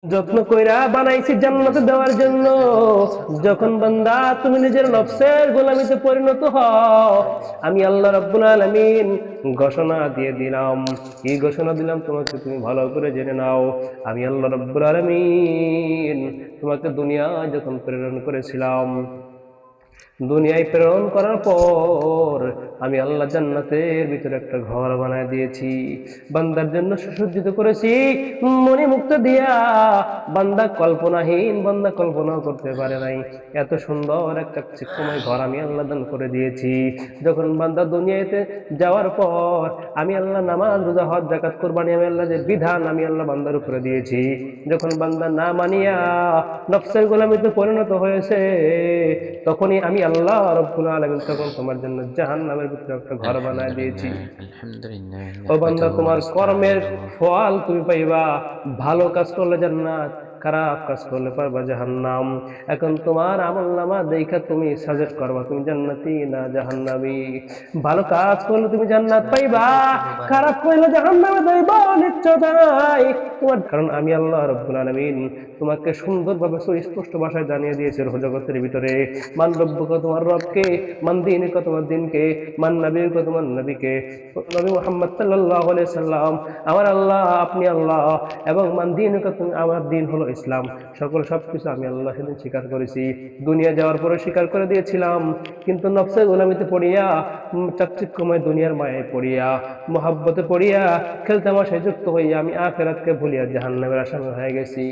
যত্ন কইরা বানাইছি জান্নাতে দেওয়ার জন্য। যখন বান্দা তুমি নিজের নফসের গোলামিতে পরিণত হও, আমি আল্লাহ রাব্বুল আলামিন ঘোষণা দিয়ে দিলাম। কি ঘোষণা দিলাম তোমাকে তুমি ভালো করে জেনে নাও। আমি আল্লাহ রাব্বুল আলামিন তোমাকে দুনিয়ায় যখন প্রেরণ করেছিলাম, দুনিয়ায় প্রেরণ করার পর আমি আল্লাহ জান্নাতের ভিতরে একটা ঘর বানায় দিয়েছি, বান্দার জন্য সুসজ্জিত করেছি মণি মুক্ত দিয়া। বান্দা কল্পনাহীন, বান্দা কল্পনাও করতে পারে নাই এত সুন্দর একটা চিত্রময় ঘর আমি আল্লাহ দান করে দিয়েছি। যখন বান্দা দুনিয়াতে যাওয়ার পর আমি আল্লাহ নামাজ রোজা হজ যাকাত কুরবানি আমি আল্লাহ যে বিধান আমি আল্লাহ বান্দার উপরে দিয়েছি, যখন বান্দা না মানিয়া নফসের গোলামিতে পরিণত হয়েছে, তখনই আমি আল্লাহ রাব্বুল আলামিন তখন তোমার জন্য জাহান্নামের ভিতরে একটা ঘর বানায় দিয়েছি। আলহামদুলিল্লাহ ও নাহমাদুহু বান্দা, ওয়া তোমার কর্মের নাস্তাঈনুহু ফল তুমি পাইবা, ভালো কাজ করলে জান্নাত, খারাপ কাজ করলে পারবা জাহান্নাম। এখন তোমার আমলনামা দেখা তুমি সাজেস্ট করবা তুমি জান্নাতি না জাহান্নামী। ভালো কাজ করলে তুমি জান্নাত পাইবা, খারাপ করলে জাহান্নামে যাইবা নিশ্চয়তা নাই তোমার। কারণ আমি আল্লাহ রাব্বুল আলামিন তোমাকে সুন্দরভাবে সুস্পষ্ট ভাষায় জানিয়ে দিয়েছে জগতের ভিতরে, মান রব্বুকা তোমার রবকে, মান দীনুকা তোমার দিনকে, মান নবীকা তোমার নবীকে। নবী মুহাম্মদ সাল্লাল্লাহু আলাইহি সাল্লাম আমার আল্লাহ, আপনি আল্লাহ, এবং মান দীনুকা তুমি আমার দিন হলো ইসলাম। সবকিছু আমি আল্লাহ সেদিন স্বীকার করেছি, দুনিয়া যাওয়ার পরে স্বীকার করে দিয়েছিলাম। কিন্তু নফসের গোলামিতে পড়িয়া, চাকচিক্যময় দুনিয়ার মায়ায় পড়িয়া, মহাব্বতে পড়িয়া, খেলতামাশায় যুক্ত হইয়া আমি আখিরাতকে ভুলিয়া জাহান্নামের আসামি হয়ে গেছি।